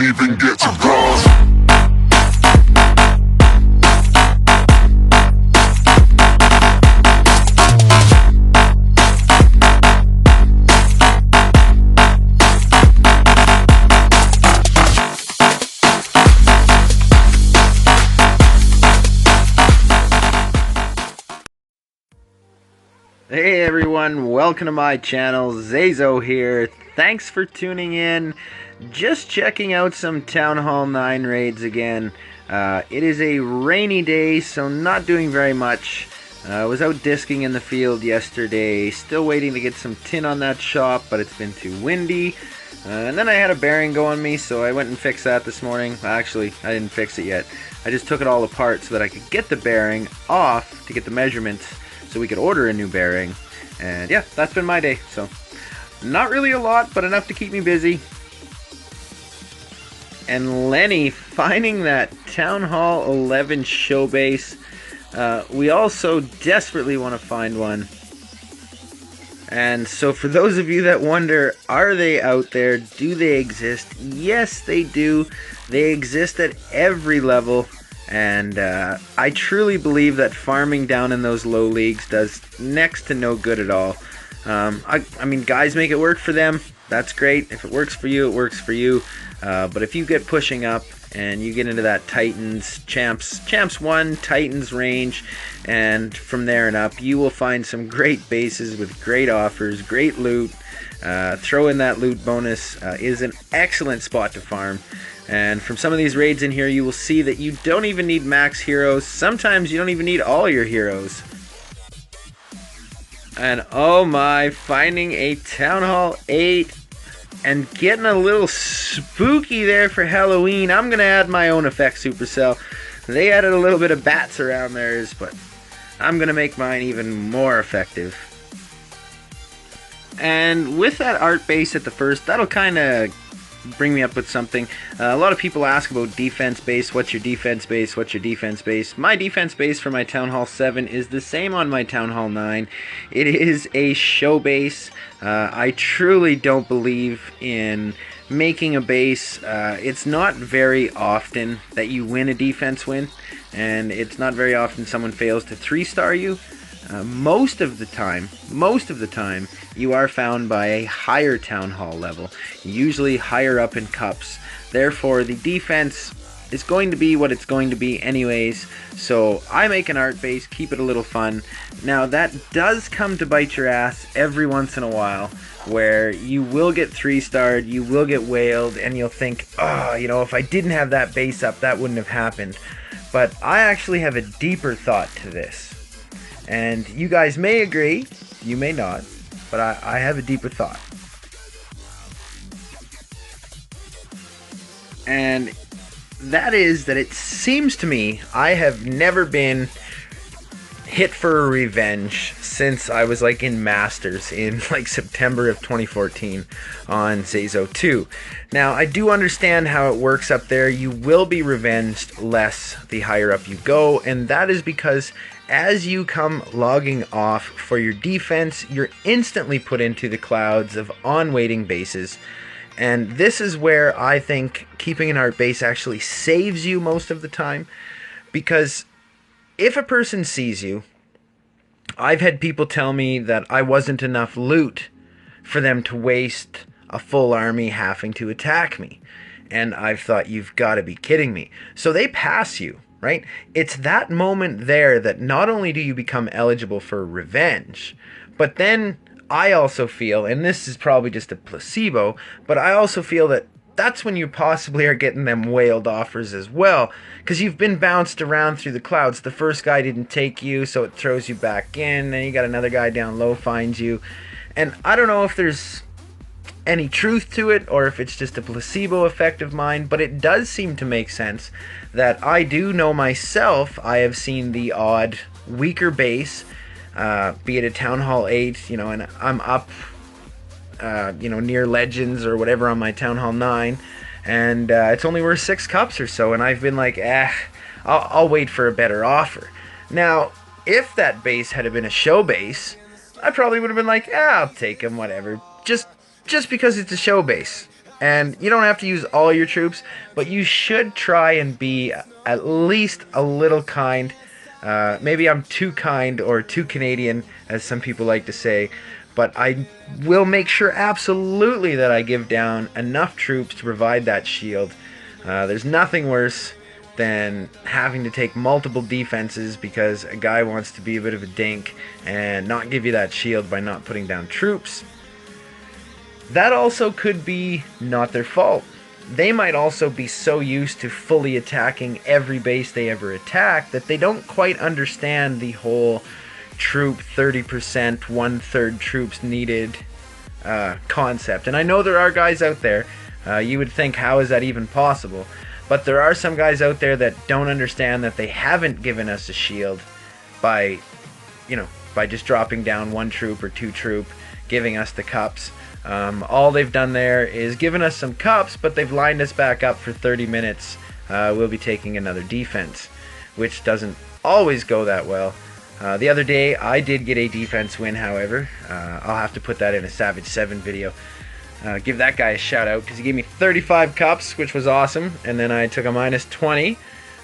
don't even get to browse. Hey everyone, welcome to my channel. ZaiZoe here. Thanks for tuning in. Just checking out some TownHall 9 raids again. It is a rainy day, so not doing very much. I was out disking in the field yesterday, still waiting to get some tin on that shop, but it's been too windy. And then I had a bearing go on me, so I went and fixed that this morning. Actually, I didn't fix it yet. I just took it all apart so that I could get the bearing off to get the measurements, so we could order a new bearing. And yeah, that's been my day. So not really a lot, but enough to keep me busy. And Lenny finding that TownHall 11 show base. We also desperately want to find one. And so for those of you that wonder, are they out there? Do they exist? Yes, they do. They exist at every level. And I truly believe that farming down in those low leagues does next to no good at all. I mean, guys make it work for them. That's great. If it works for you, it works for you. But if you get pushing up and you get into that Titans, Champs 1, Titans range, and from there and up, you will find some great bases with great offers, great loot. Throw in that loot bonus is an excellent spot to farm. And from some of these raids in here, you will see that you don't even need max heroes. Sometimes you don't even need all your heroes. And oh my, finding a TownHall 8 and getting a little spooky there for Halloween. I'm going to add my own effect, Supercell. They added a little bit of bats around theirs, but I'm going to make mine even more effective. And with that art base at the first, that'll kind of bring me up with something. A lot of people ask about defense base. What's your defense base? What's your defense base? My defense base for my TownHall 7 is the same on my TownHall 9. It is a show base. I truly don't believe in making a base. It's not very often that you win a defense win, and it's not very often someone fails to 3-star you. Most of the time, you are found by a higher TownHall level, usually higher up in cups. Therefore, the defense is going to be what it's going to be anyways, so I make an art base, keep it a little fun. Now, that does come to bite your ass every once in a while, where you will get 3-starred, you will get whaled, and you'll think, oh, you know, if I didn't have that base up, that wouldn't have happened. But I actually have a deeper thought to this. And you guys may agree, you may not, but I have a deeper thought. And that is that it seems to me I have never been hit for a revenge since I was like in Masters in like September of 2014 on ZaiZoe 2. Now, I do understand how it works up there. You will be revenged less the higher up you go, and that is because as you come logging off for your defense, you're instantly put into the clouds of on-waiting bases. And this is where I think keeping an art base actually saves you most of the time. Because if a person sees you, I've had people tell me that I wasn't enough loot for them to waste a full army having to attack me. And I've thought, you've got to be kidding me. So they pass you. Right? It's that moment there that not only do you become eligible for revenge, but then I also feel, and this is probably just a placebo, but I also feel that that's when you possibly are getting them whaled offers as well, because you've been bounced around through the clouds. The first guy didn't take you, so it throws you back in, then you got another guy down low finds you, and I don't know if there's any truth to it or if it's just a placebo effect of mine, but it does seem to make sense that I do know myself. I have seen the odd weaker base, be it a TownHall 8, you know, and I'm up you know, near Legends or whatever on my TownHall 9, and it's only worth 6 cups or so, and I've been like, I'll wait for a better offer. Now, if that base had been a show base, I probably would have been like, I'll take him, whatever, just because it's a show base. And you don't have to use all your troops, but you should try and be at least a little kind. Maybe I'm too kind or too Canadian, as some people like to say, but I will make sure absolutely that I give down enough troops to provide that shield. There's nothing worse than having to take multiple defenses because a guy wants to be a bit of a dink and not give you that shield by not putting down troops. That also could be not their fault. They might also be so used to fully attacking every base they ever attack that they don't quite understand the whole troop 30%, 1/3 troops needed concept. And I know there are guys out there, you would think, how is that even possible? But there are some guys out there that don't understand that they haven't given us a shield by, by just dropping down 1 troop or 2 troop, giving us the cups. All they've done there is given us some cups, but they've lined us back up for 30 minutes. We'll be taking another defense, which doesn't always go that well. The other day, I did get a defense win, however. I'll have to put that in a Savage 7 video. Give that guy a shout out because he gave me 35 cups, which was awesome, and then I took a minus 20.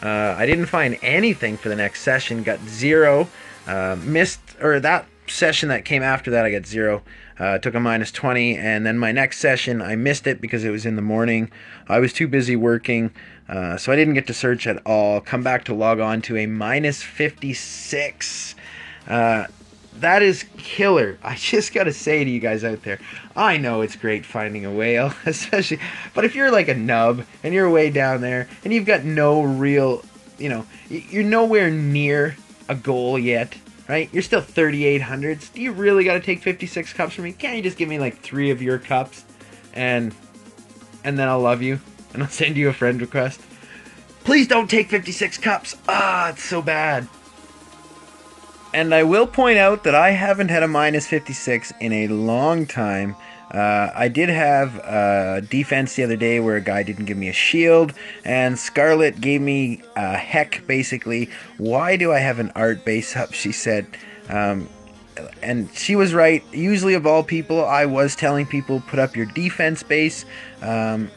I didn't find anything for the next session, got 0. That session that came after that, I got 0. Took a minus 20, and then my next session, I missed it because it was in the morning. I was too busy working, so I didn't get to search at all. Come back to log on to a minus 56. That is killer. I just gotta say to you guys out there, I know it's great finding a whale, especially, but if you're like a nub and you're way down there and you've got no real, you're nowhere near a goal yet, right? You're still 3,800s. Do you really gotta take 56 cups from me? Can't you just give me like 3 of your cups and then I'll love you and I'll send you a friend request? Please don't take 56 cups. It's so bad. And I will point out that I haven't had a minus 56 in a long time. I did have a defense the other day where a guy didn't give me a shield, and Scarlet gave me a heck, basically. Why do I have an art base up, she said. And she was right. Usually, of all people, I was telling people, put up your defense base. And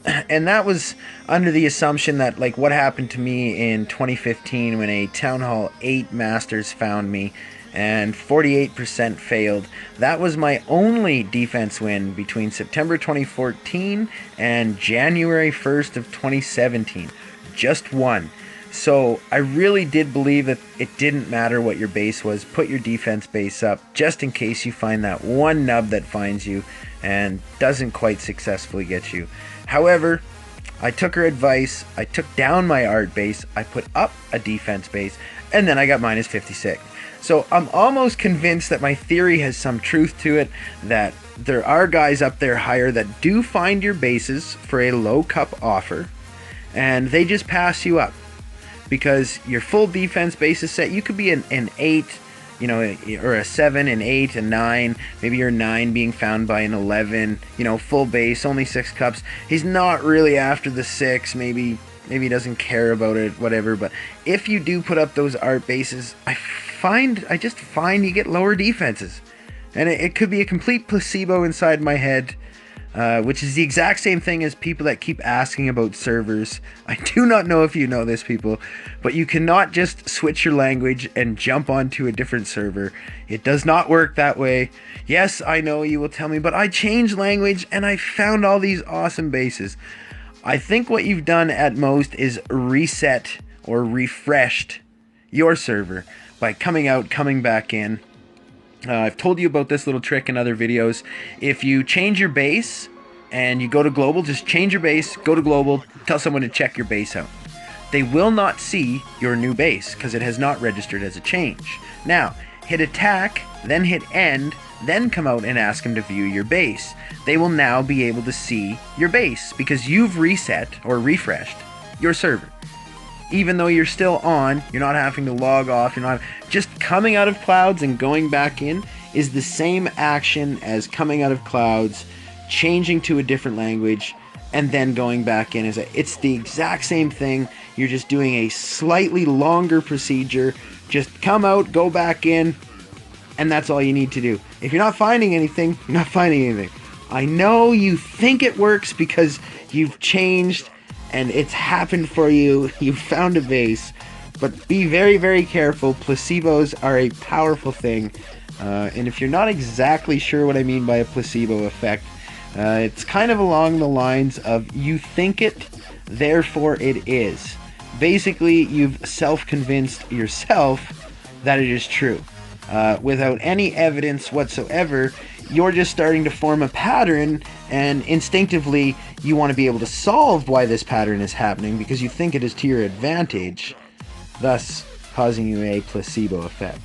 that was under the assumption that, like, what happened to me in 2015 when a TownHall 8 Masters found me and 48% failed. That was my only defense win between September 2014 and January 1st of 2017. Just one. So I really did believe that it didn't matter what your base was. Put your defense base up just in case you find that one nub that finds you and doesn't quite successfully get you. However, I took her advice. I took down my art base. I put up a defense base, and then I got minus 56. So I'm almost convinced that my theory has some truth to it, that there are guys up there higher that do find your bases for a low cup offer, and they just pass you up. Because your full defense base is set. You could be an 8, or a 7, an 8, a 9. Maybe your 9 being found by an 11. Full base, only 6 cups. He's not really after the 6. Maybe he doesn't care about it, whatever. But if you do put up those art bases, I just find you get lower defenses. And it could be a complete placebo inside my head. Which is the exact same thing as people that keep asking about servers. I do not know if you know this, people, but you cannot just switch your language and jump onto a different server. It does not work that way. Yes, I know you will tell me, but I changed language and I found all these awesome bases. I think what you've done at most is reset or refreshed your server by coming out, coming back in. I've told you about this little trick in other videos. If you change your base and you go to global, just change your base, go to global, tell someone to check your base out. They will not see your new base because it has not registered as a change. Now, hit attack, then hit end, then come out and ask them to view your base. They will now be able to see your base because you've reset or refreshed your server. Even though you're still on, you're not having to log off, you're not just coming out of clouds and going back in is the same action as coming out of clouds, changing to a different language, and then going back in. It's the exact same thing. You're just doing a slightly longer procedure. Just come out, go back in, and that's all you need to do. If you're not finding anything, you're not finding anything. I know you think it works because you've changed and it's happened for you. You've found a base. But be very, very careful. Placebos are a powerful thing. And if you're not exactly sure what I mean by a placebo effect, it's kind of along the lines of you think it, therefore it is. Basically, you've self-convinced yourself that it is true. Without any evidence whatsoever, you're just starting to form a pattern, and instinctively you want to be able to solve why this pattern is happening because you think it is to your advantage, thus causing you a placebo effect.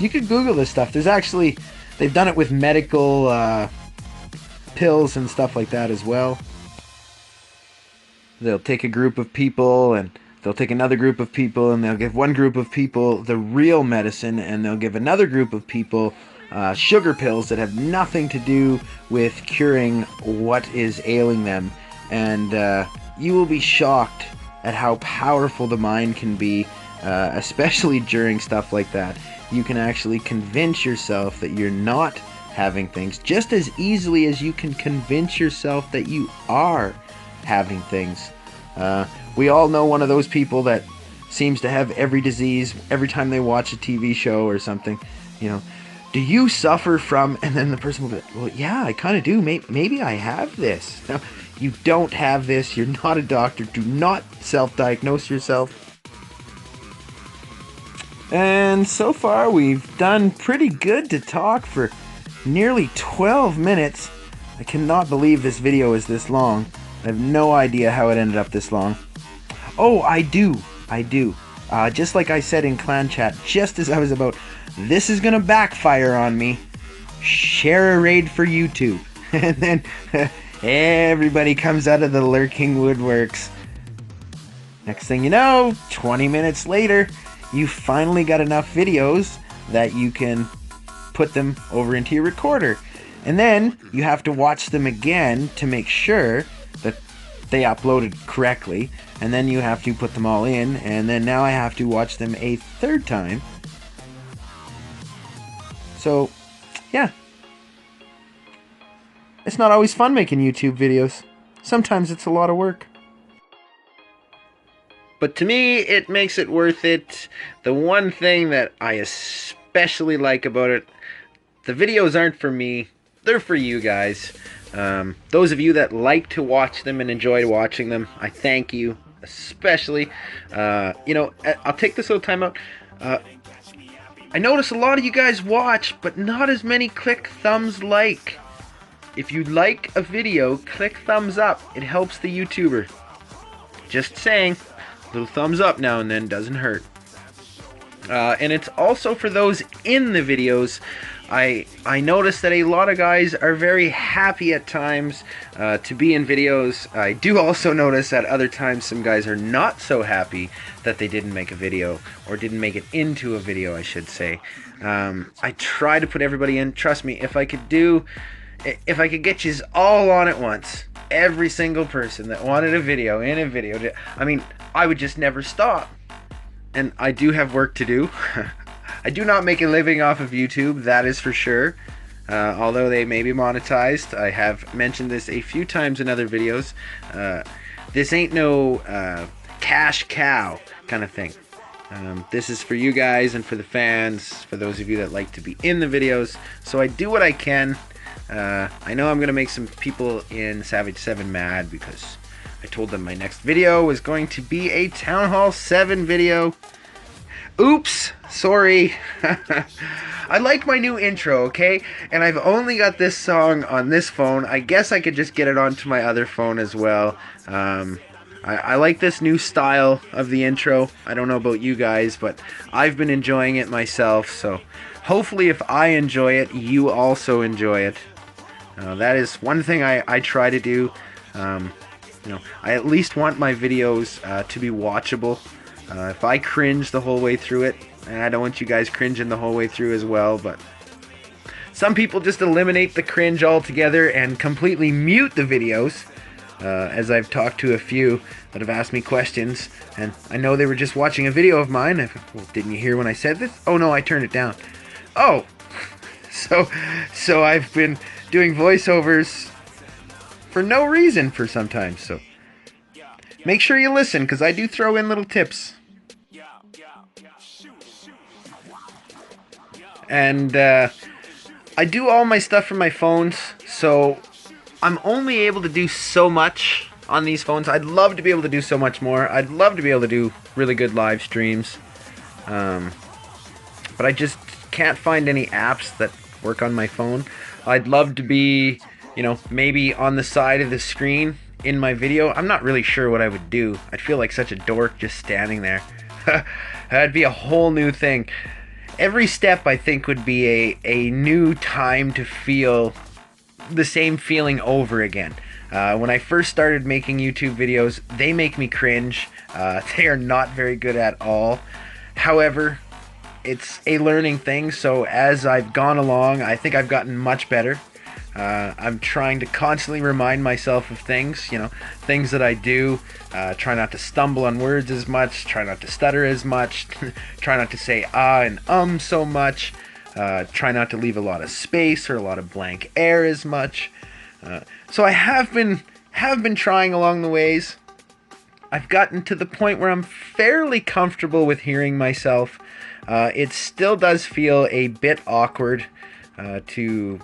You could Google this stuff. There's actually, they've done it with medical pills and stuff like that as well. They'll take a group of people and they'll take another group of people and they'll give one group of people the real medicine and they'll give another group of people sugar pills that have nothing to do with curing what is ailing them. And you will be shocked at how powerful the mind can be, especially during stuff like that. You can actually convince yourself that you're not having things just as easily as you can convince yourself that you are having things. We all know one of those people that seems to have every disease every time they watch a TV show or something. You know, do you suffer from, and then the person will be like, well, yeah, I kind of do. Maybe I have this. No, you don't have this. You're not a doctor. Do not self-diagnose yourself. And so far, we've done pretty good to talk for nearly 12 minutes. I cannot believe this video is this long. I have no idea how it ended up this long. Oh, I do. Just like I said in clan chat, just as I was about, this is gonna backfire on me, share a raid for YouTube. And then everybody comes out of the lurking woodworks. Next thing you know, 20 minutes later, you finally got enough videos that you can put them over into your recorder. And then you have to watch them again to make sure that they uploaded correctly. And then you have to put them all in. And then now I have to watch them a third time. So, yeah. It's not always fun making YouTube videos. Sometimes it's a lot of work. But to me, it makes it worth it. The one thing that I especially like about it, the videos aren't for me, they're for you guys. Those of you that like to watch them and enjoy watching them, I thank you, especially. You know, I'll take this little time out. I notice a lot of you guys watch, but not as many click thumbs like. If you like a video, click thumbs up. It helps the YouTuber. Just saying. Little thumbs up now and then doesn't hurt. And it's also for those in the videos. I notice that a lot of guys are very happy at times to be in videos. I do also notice that other times some guys are not so happy that they didn't make a video, or didn't make it into a video, I should say. I try to put everybody in. Trust me, if I could get you all on at once, every single person that wanted a video in a video, I mean, I would just never stop. And I do have work to do. I do not make a living off of YouTube, that is for sure. Although they may be monetized. I have mentioned this a few times in other videos. This ain't no cash cow kind of thing. This is for you guys and for the fans, for those of you that like to be in the videos. So I do what I can. I know I'm going to make some people in Savage 7 mad because I told them my next video was going to be a TownHall 7 video. Oops, sorry. I like my new intro, okay? And I've only got this song on this phone. I guess I could just get it onto my other phone as well. I like this new style of the intro. I don't know about you guys, but I've been enjoying it myself. So hopefully if I enjoy it, you also enjoy it. That is one thing I try to do. You know, I at least want my videos to be watchable. If I cringe the whole way through it, and I don't want you guys cringing the whole way through as well, but some people just eliminate the cringe altogether and completely mute the videos. As I've talked to a few that have asked me questions, and I know they were just watching a video of mine. Well, didn't you hear when I said this? Oh no, I turned it down. Oh, so I've been doing voiceovers for no reason for sometimes. So make sure you listen, because I do throw in little tips. And I do all my stuff from my phones, so I'm only able to do so much on these phones. I'd love to be able to do so much more. I'd love to be able to do really good live streams. But I just can't find any apps that work on my phone. I'd love to be, you know, maybe on the side of the screen in my video. I'm not really sure what I would do. I'd feel like such a dork just standing there. That'd be a whole new thing. Every step, I think, would be a new time to feel the same feeling over again. When I first started making YouTube videos, they make me cringe. They are not very good at all. However, it's a learning thing, so as I've gone along, I think I've gotten much better. I'm trying to constantly remind myself of things, you know, things that I do. Try not to stumble on words as much, try not to stutter as much, try not to say and so much, try not to leave a lot of space or a lot of blank air as much. So I have been trying along the ways. I've gotten to the point where I'm fairly comfortable with hearing myself. It still does feel a bit awkward to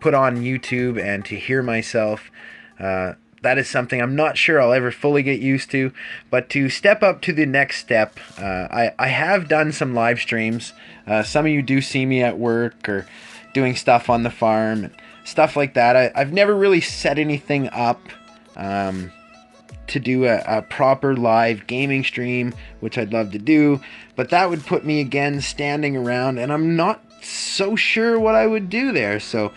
put on YouTube and to hear myself. That is something I'm not sure I'll ever fully get used to, but to step up to the next step, I have done some live streams. Some of you do see me at work or doing stuff on the farm and stuff like that. I've never really set anything up to do a proper live gaming stream, which I'd love to do, but that would put me again standing around, and I'm not so sure what I would do there. So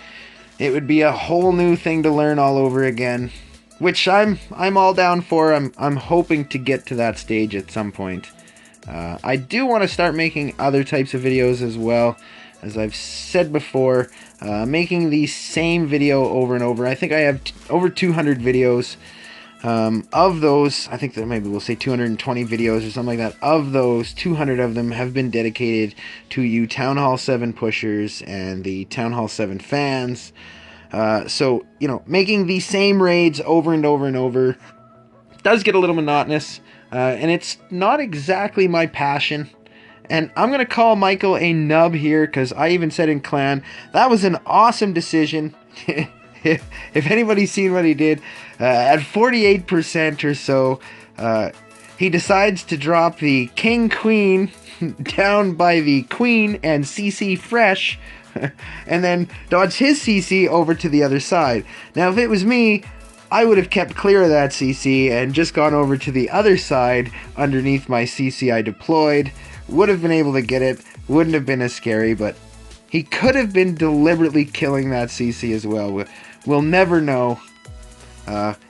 it would be a whole new thing to learn all over again, which I'm all down for. I'm hoping to get to that stage at some point. I do want to start making other types of videos as well. As I've said before, making the same video over and over. I think I have over 200 videos. Of those, I think that maybe we'll say 220 videos or something like that. Of those, 200 of them have been dedicated to you TownHall 7 pushers and the TownHall 7 fans. So, you know, making the same raids over and over and over does get a little monotonous, and it's not exactly my passion. And I'm going to call Michael a nub here, because I even said in clan, that was an awesome decision. If anybody's seen what he did, at 48% or so, he decides to drop the King Queen down by the Queen and CC Fresh, and then dodge his CC over to the other side. Now, if it was me, I would have kept clear of that CC and just gone over to the other side underneath my CC I deployed. Would have been able to get it, wouldn't have been as scary, but he could have been deliberately killing that CC as well. We'll never know.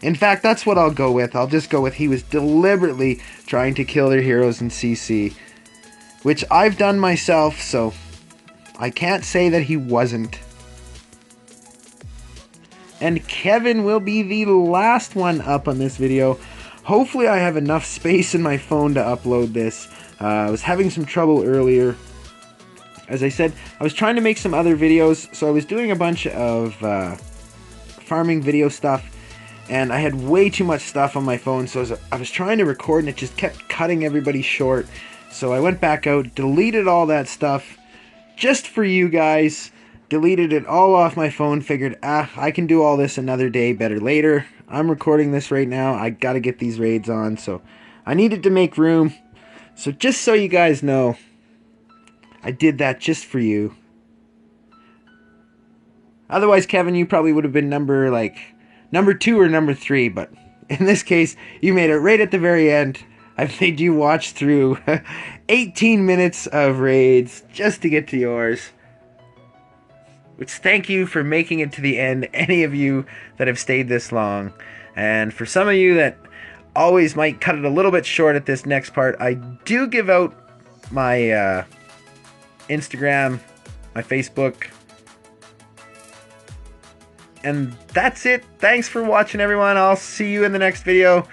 In fact, that's what I'll go with. I'll just go with he was deliberately trying to kill their heroes in CC, which I've done myself, so I can't say that he wasn't. And Kevin will be the last one up on this video. Hopefully I have enough space in my phone to upload this. I was having some trouble earlier. As I said, I was trying to make some other videos, so I was doing a bunch of farming video stuff, and I had way too much stuff on my phone, so I was trying to record and it just kept cutting everybody short. So I went back out, deleted all that stuff just for you guys, deleted it all off my phone, figured, I can do all this another day, better later. I'm recording this right now, I gotta get these raids on, so I needed to make room. So just so you guys know, I did that just for you. Otherwise, Kevin, you probably would have been number 2 or number 3, but in this case, you made it right at the very end. I've made you watch through 18 minutes of raids just to get to yours. Which, thank you for making it to the end, any of you that have stayed this long. And for some of you that always might cut it a little bit short at this next part, I do give out my Instagram, my Facebook. And that's it. Thanks for watching, everyone. I'll see you in the next video.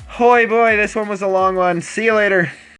Hoy boy, this one was a long one. See you later.